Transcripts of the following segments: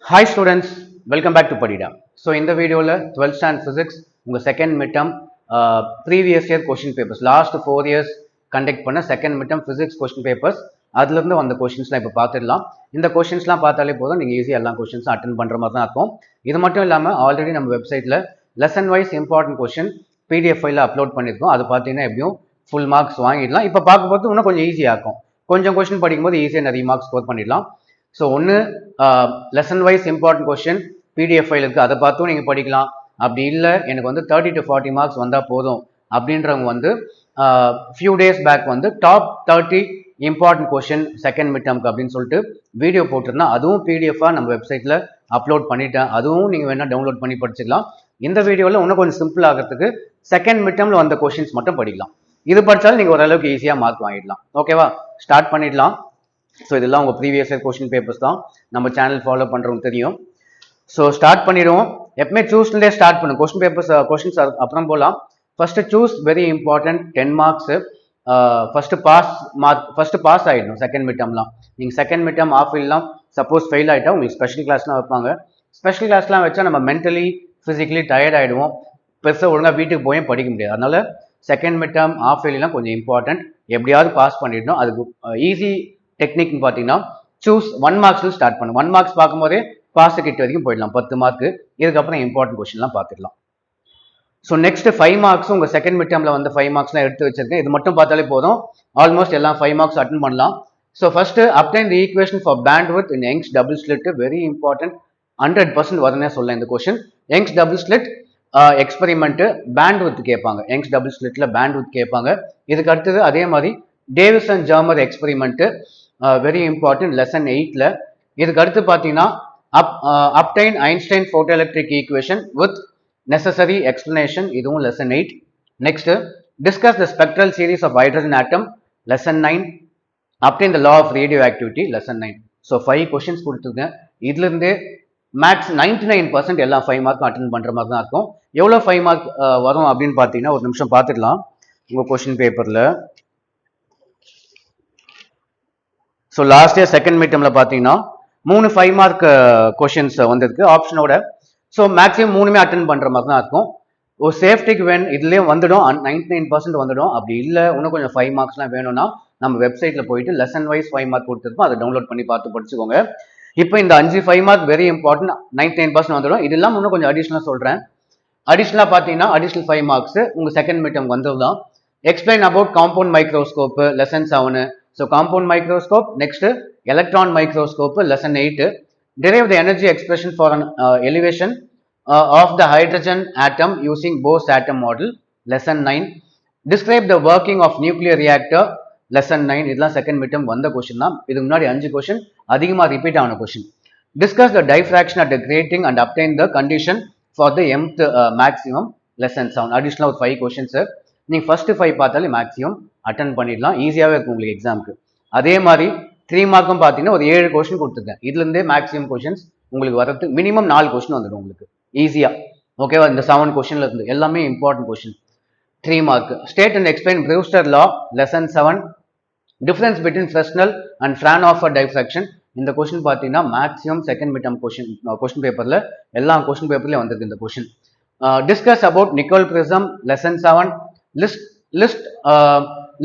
Hi students, welcome back to Padida. So in the video, 12th standard physics, உங்க second midterm previous year question papers, last 4 years conduct பண்ண second midterm physics question papers, அதிலிருந்து வந்த கொஷின்ஸ்லாம் இப்போ பார்த்துடலாம். இந்த கொஷின்ஸ்லாம் பார்த்தாலே போதும் நீங்கள் ஈஸியாக எல்லா கொஷின்ஸும் அட்டன் பண்ணுற மாதிரி தான் இருக்கும். இது மட்டும் இல்லாமல் ஆல்ரெடி நம்ம வெப்சைட்டில் lesson wise important question PDF ஃபைலில் அப்லோட் பண்ணியிருக்கோம். அது பார்த்தீங்கன்னா எப்படியும் ஃபுல் மார்க்ஸ் வாங்கிடலாம். இப்போ பார்க்கும்போது இன்னும் கொஞ்சம் ஈஸியாக இருக்கும். கொஞ்சம் கொஷின் படிக்கும்போது ஈஸியாக நிறைய மார்க்ஸ் ஸ்கோர் பண்ணிடலாம். ஸோ ஒன்று lesson wise important question PDF file இருக்குது, அதை பார்த்தும் நீங்கள் படிக்கலாம். அப்படி இல்லை எனக்கு வந்து 30 to 40 மார்க்ஸ் வந்தால் போதும் அப்படின்றவங்க வந்து ஃபியூ டேஸ் பேக் வந்து top 30 important question second mid டர்ம்க்கு அப்படின்னு சொல்லிட்டு வீடியோ போட்டிருந்தேன். அதுவும் பிடிஎஃபாக நம்ம வெப்சைட்டில் அப்லோட் பண்ணிட்டேன். அதுவும் நீங்கள் வேணால் டவுன்லோட் பண்ணி படிச்சுக்கலாம். இந்த வீடியோவில் இன்னும் கொஞ்சம் சிம்பிள் ஆகிறதுக்கு செகண்ட் மிட் டர்மில் வந்த கொஸ்டின்ஸ் மட்டும் படிக்கலாம். இது படித்தாலும் நீங்கள் ஓரளவுக்கு ஈஸியாக மார்க் வாங்கிடலாம். ஓகேவா, ஸ்டார்ட் பண்ணிடலாம். ஸோ இதெல்லாம் உங்கள் ப்ரீவியஸ் இயர் கொஸ்டின் பேப்பர்ஸ் தான், நம்ம சேனல் ஃபாலோ பண்ணுறவங்க தெரியும். ஸோ ஸ்டார்ட் பண்ணிடுவோம். எப்பவுமே சூஸ்லேயே ஸ்டார்ட் பண்ணும். கொஸ்டின் பேப்பர்ஸ் கொஸ்டின்ஸ் அப்புறம் போகலாம். First choose very important 10 marks. First pass ஆகிடணும் செகண்ட் மிட் டர்ம்லாம். நீங்கள் செகண்ட் மிட் டர்ம் ஆஃப் இல்லாம் சப்போஸ் ஃபெயில் ஆகிட்டா உங்களுக்கு ஸ்பெஷல் கிளாஸ்லாம் வைப்பாங்க. ஸ்பெஷல் கிளாஸ்லாம் வச்சா நம்ம மென்டலி ஃபிசிக்கலி டயர்ட் ஆகிடுவோம். பெருசாக ஒழுங்காக வீட்டுக்கு போய் படிக்க முடியாது. அதனால செகண்ட் மிட் டர்ம் ஆஃப் ஃபெயிலாம் கொஞ்சம் இம்பார்ட்டன்ட். எப்படியாவது பாஸ் பண்ணிடணும். அதுக்கு ஈஸி டெக்னிக்னு பார்த்தீங்கன்னா சூஸ் 1 மார்க்ஸில் ஸ்டார்ட் பண்ணும். 1 மார்க்ஸ் பார்க்கும்போதே பாஸ் கிட்ட வரைக்கும் போயிடலாம், 10 மார்க்கு. இதுக்கப்புறம் இம்பார்ட்டன்ட் கொஸ்டின்லாம் பார்த்துக்கலாம். ஸோ நெக்ஸ்ட் 5 மார்க்ஸ் உங்கள் செகண்ட் மிட் டர்மில் வந்து 5 மார்க்ஸ்லாம் எடுத்து வச்சிருக்கேன். இது மட்டும் பார்த்தாலே போதும், ஆல்மோஸ்ட் எல்லாம் 5 மார்க்ஸ் அட்டன் பண்ணலாம். So first obtain the equation for bandwidth in Young's double slit. Very important, 100% வரும்னே சொல்லலாம் இந்த question. Young's double slit experiment bandwidth கேட்பாங்க. யங்ஸ் டபுள் ஸ்லிட்ல பேண்ட்வித் கேட்பாங்க. இதுக்கு அடுத்தது அதே மாதிரி Davisson and Germer experiment, very important, lesson 8ல. இதுக்கு அடுத்து பார்த்தீங்கன்னா obtain Einstein photo electric equation with necessary explanation, இதுவும் lesson 8. Next discuss the spectral series of hydrogen atom, lesson 9. Obtain the law of radioactivity, lesson 9. So 5 questions கொடுத்துருக்கேன். இதுலேருந்து maths 99% எல்லாம் 5 mark attend பண்ணுற மாதிரி தான் இருக்கும். எவ்வளோ 5 மார்க் வரும் அப்படின்னு பார்த்தீங்கன்னா ஒரு நிமிஷம் பார்த்துக்கலாம் உங்கள் கொஸ்டின் பேப்பரில். So last year second mid டர்மில் பார்த்தீங்கன்னா 3 5 மார்க் கொஷின்ஸ் வந்திருக்கு ஆப்ஷனோட. ஸோ மேக்ஸிமம் 3மே அட்டன் பண்ணுற மாதிரி தான் இருக்கும். ஒரு சேஃப்டிக்கு இதுலேயும் வந்துடும், 99% வந்துடும். அப்படி இல்லை இன்னும் கொஞ்சம் 5 மார்க்ஸ்லாம் வேணும்னா நம்ம வெப்சைட்டில் போயிட்டு லெசன் வைஸ் 5 மார்க் கொடுத்துருக்கோம், அதை டவுன்லோட் பண்ணி பார்த்து படிச்சுக்கோங்க. இப்போ இந்த 5 மார்க் வெரி இம்பார்ட்டன்ட், 99% வந்துடும். இதெல்லாம் இன்னும் கொஞ்சம் அடிஷ்னலாக சொல்கிறேன். அடிஷ்னலாக பார்த்தீங்கன்னா அடிஷ்னல் 5 மார்க்ஸ் உங்கள் செகண்ட் மிட் டர்ம் வந்துடும். Explain about compound microscope, lesson 7. So compound microscope, next electron microscope, lesson 8. Derive the energy expression for an elevation of the hydrogen atom using Bose atom model, lesson 9. Describe the working of nuclear reactor, lesson 9. இதெல்லாம் second mid term வந்த question தான். இதுக்கு முன்னாடி 5 question அதிகமாக repeat ஆன question. Discuss the diffraction at the grating and obtain the condition for the mth maximum, lesson 7. Additional 5 questions. நீங்கள் first 5 பார்த்தாலே maximum attend பண்ணிடலாம், ஈஸியாகவே இருக்கும் உங்களுக்கு எக்ஸாமுக்கு. அதே மாதிரி 3 மார்க்கும் பார்த்தீங்கன்னா ஒரு 7 கொஸ்டின் கொடுத்துருக்கேன். இதுலேருந்தே மேக்ஸிமம் கொஸ்டின்ஸ் உங்களுக்கு வரது மினிமம் 4 கொஸ்டின் வந்துடும் உங்களுக்கு ஈஸியாக. ஓகேவா, இந்த 7 கொஸ்டின்ல இருந்து எல்லாமே important question. 3 mark. State and explain Brewster law, lesson 7. Difference between Fresnel and Fraunhofer diffraction. இந்த கொஸ்டின் பார்த்தீங்கன்னா maximum second mid term question பேப்பரில் எல்லா கொஸ்டின் பேப்பர்லேயும் வந்திருக்கு இந்த question. Discuss about Nicole prism, lesson 7.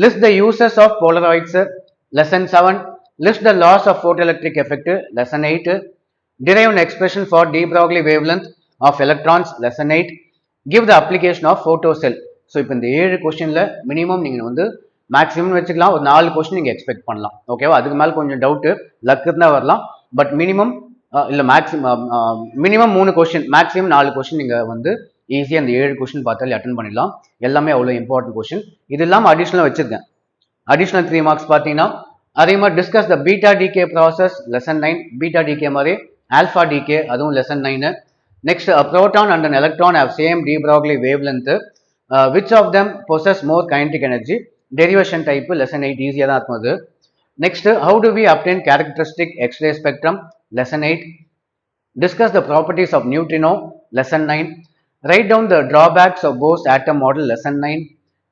List the uses of Polaroids, lesson 7. List the laws of photoelectric effect, lesson 8. Derive an expression for de Broglie wavelength of electrons, lesson 8. Give the application of photocell. So இப்போ இந்த 7 கொஸ்டினில் minimum நீங்கள் வந்து maximum வச்சுக்கலாம், ஒரு 4 question நீங்கள் expect பண்ணலாம். ஓகேவா, அதுக்கு மேலே கொஞ்சம் டவுட்டு லக் இருந்தால் வரலாம். பட் மினிமம் இல்லை மினிமம் 3 கொஸ்டின், மேக்ஸிமம் 4 கொஸ்டின் நீங்கள் வந்து ஈஸியாக இந்த 7 கொஸ்டின் பார்த்தாலே அட்டன் பண்ணிடலாம். எல்லாமே அவ்வளோ இம்பார்ட்டன்ட் கொஸ்டின். இது இல்லாமல் அடிஷ்னலாக வச்சிருக்கேன். அடிஷ்னல் 3 மார்க்ஸ் பார்த்தீங்கன்னா அதே மாதிரி discuss the beta decay process, lesson 9. Beta decay மாதிரி ஆல்ஃபா டிகே, அதுவும் lesson 9. Next proton and an electron have same de Broglie wavelength, which of them possess more kinetic energy, derivation type, lesson 8. ஈஸியாக தான் இருக்கும் அது. Next how do we obtain characteristic x ray spectrum, lesson 8. Discuss the properties of neutrino, lesson 9. Write down the drawbacks of Bose atom model, lesson 9.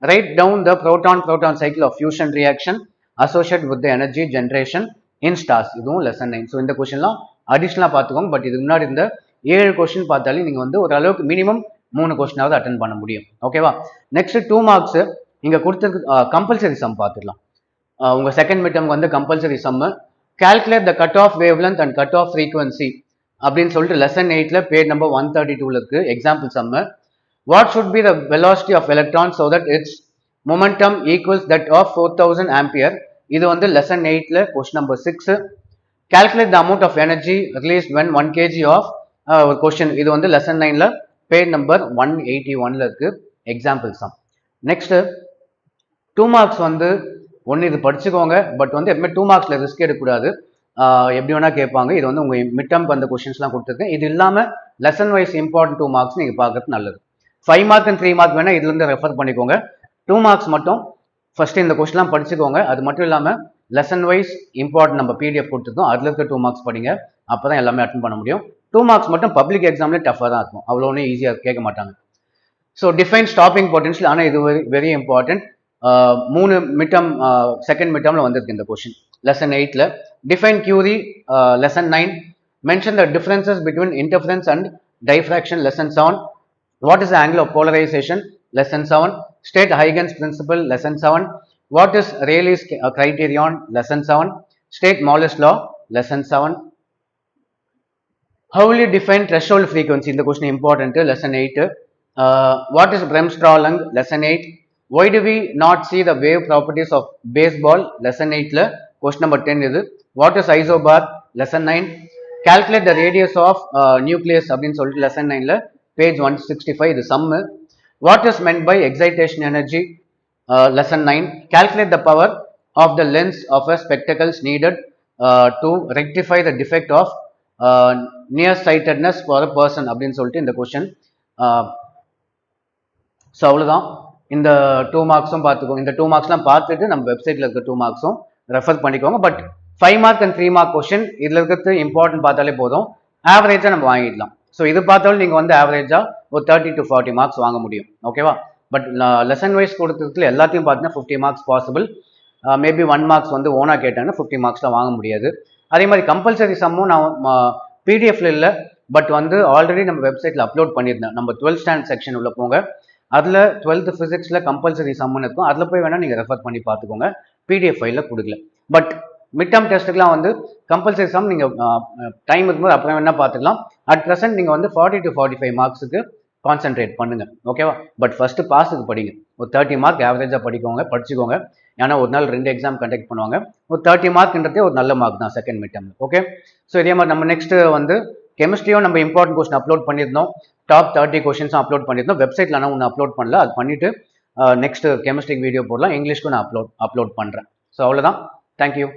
Write down the proton-proton cycle of fusion reaction associated with the energy generation in stars, இதுவும் lesson 9. So இந்த கொஸ்டின்லாம் அடிஷ்னலாக பார்த்துக்கோங்க. But இதுக்கு முன்னாடி இருந்த 7 question பார்த்தாலே நீங்கள் வந்து ஓரளவுக்கு மினிமம் 3 கொஸ்டினாவது அட்டன் பண்ண முடியும். ஓகேவா? நெக்ஸ்ட் 2 மார்க்ஸ் இங்கே கொடுத்துருக்கு கம்பல்சரி சம் பார்த்துக்கலாம். உங்கள் செகண்ட் மிட்டம்க்கு வந்து compulsory sum calculate the cut off wavelength and cut off frequency அப்படின்னு சொல்லிட்டு லெசன் 8ல பேஜ் நம்பர் 132ல இருக்கு example sum. What should be the velocity of electrons so that its momentum equals that of 4000 ampere? இது வந்து lesson 8ல question number 6. Calculate the amount of energy released when 1 kg of ஒரு question. இது வந்து lesson 9ல page number 181ல இருக்கு example some. Next 2 marks வந்து ஒன்று இது படிச்சுக்கோங்க. பட் வந்து எப்பவுமே 2 மார்க்ஸில் ரிஸ்க் எடுக்கக்கூடாது. எப்படி வேணா கேட்பாங்க. இது வந்து உங்கள் மிட் டேர்ம்க்கு அந்த கொஸ்டின்ஸ்லாம் கொடுத்துருக்கேன். இது இல்லாமல் லெசன் வைஸ் இம்பார்ட்டன்ட் 2 மார்க்ஸ் நீங்கள் பார்க்கறது நல்லது. 5 மார்க் அண்ட் 3 மார்க் வேணால் இதுலேருந்து ரெஃபர் பண்ணிக்கோங்க. 2 மார்க்ஸ் மட்டும் ஃபஸ்ட்டு இந்த கொஸ்டின்லாம் படிச்சுக்கோங்க. அது மட்டும் இல்லாமல் லெசன் வைஸ் இம்பார்ட்டன்ட் நம்ம பிடிஎஃப் கொடுத்துருக்கோம். அதில் இருக்க 2 மார்க்ஸ் படிங்க. அப்போ தான் எல்லாமே அட்டன் பண்ண முடியும். 2 மார்க்ஸ் மட்டும் பப்ளிக் எக்ஸாம்லேயே டஃபாக தான் இருக்கும். அவ்வளோ ஒன்றும் ஈஸியாக கேட்க மாட்டாங்க. So define stopping potential. ஆனால் இது வெரி இம்பார்ட்டன்ட். 3 மிட்டம் செகண்ட் மிட்டம்ல வந்திருக்கு இந்த கொஸ்டின் லெசன் 8ல. Define Curie lesson 9. Mention the differences between interference and diffraction lesson 7. What is the angle of polarisation lesson 7. State Huygens principle lesson 7. What is Rayleigh's criterion lesson 7. State Malus law lesson 7. How will you define threshold frequency? இந்த question important lesson 8. What is Bremsstrahlung lesson 8. Why do we not see the wave properties of baseball? Lesson 8ல question number 10 இது. What is isobar? Lesson 9. Calculate the radius of nucleus அப்படின்னு சொல்லிட்டு lesson 9ல page 165 இது sum. What is meant by excitation energy? Lesson 9. Calculate the power of the lens of a spectacles needed to rectify the defect of nearsightedness for a person அப்படின்னு சொல்லிட்டு இந்த question. So அவ்வளோதான். இந்த 2 மார்க்ஸும் பார்த்துக்கோங்க. இந்த 2 மார்க்ஸ்லாம் பார்த்துட்டு நம்ம வெப்சைட்டில் இருக்க 2 மார்க்ஸும் ரெஃபர் பண்ணிக்கோங்க. But 5 mark and 3 mark question இதில் இருக்கிறது இம்பார்ட்டன்ட் பார்த்தாலே போதும். ஆவரேஜாக நம்ம வாங்கிடலாம். ஸோ இது பார்த்தாலும் நீங்கள் வந்து ஆவரேஜாக ஒரு 30 to 40 மார்க்ஸ் வாங்க முடியும். ஓகேவா? பட் லெசன் வைஸ் கொடுத்ததுல எல்லாத்தையும் பார்த்தீங்கன்னா 50 மார்க்ஸ் பாசிபிள். மேபி 1 மார்க்ஸ் வந்து ஓனாக கேட்டாங்கன்னா 50 மார்க்ஸ்லாம் வாங்க முடியாது. அதே மாதிரி கம்பல்சரி சம்மும் நான் பிடிஎஃப்ல இல்லை. பட் வந்து ஆல்ரெடி நம்ம வெப்சைட்டில் அப்லோட் பண்ணியிருந்தேன். நம்ம 12th ஸ்டாண்டர்ட் செக்ஷன் உள்ள போங்க. அதில் 12th ஃபிசிக்ஸில் கம்பல்சரி சம்முன்னு இருக்கும். அதில் போய் வேணால் நீங்கள் ரெஃபர் பண்ணி பார்த்துக்கோங்க. பிடிஎஃப் ஃபைலில் கொடுக்கல. பட் மிட் டேர்ம் டெஸ்ட்டுக்குலாம் வந்து கம்பல்சரி சம் நீங்கள் டைம் இருக்கும்போது அப்புறம் வேணால் பார்த்துக்கலாம். அட் ப்ரெசென்ட் நீங்கள் வந்து 40 to 45 மார்க்ஸுக்கு கான்சென்ட்ரேட் பண்ணுங்கள். ஓகேவா? பட் ஃபஸ்ட்டு பாஸுக்கு படிங்க. ஒரு 30 மார்க் ஆவரேஜாக படிச்சுக்கோங்க. ஏன்னா ஒரு நாள் 2 எக்ஸாம் கண்டக்ட் பண்ணுவாங்க. ஒரு 30 மார்க்ன்றதே ஒரு நல்ல மார்க் தான் செகண்ட் மிட் டேர்மில். ஓகே? ஸோ இதே மாதிரி நம்ம நெக்ஸ்ட்டு வந்து கெமிஸ்ட்ரியும் நம்ம இம்பார்ட்டன்ட் கொஸ்டின் அப்லோட் பண்ணியிருந்தோம். டாப் 30 கொஸ்டின்ஸும் அப்லோட் பண்ணியிருந்தோம். வெப்சைட்டில் ஆனால் ஒன்று அப்லோட் பண்ணல. அது பண்ணிவிட்டு நெக்ஸ்ட் கெமிஸ்ட்ரிக் வீடியோ போடலாம். இங்கிலீஷ்க்கும் நான் அப்லோட் பண்ணுறேன். ஸோ அவ்வளோதான். தேங்க்யூ.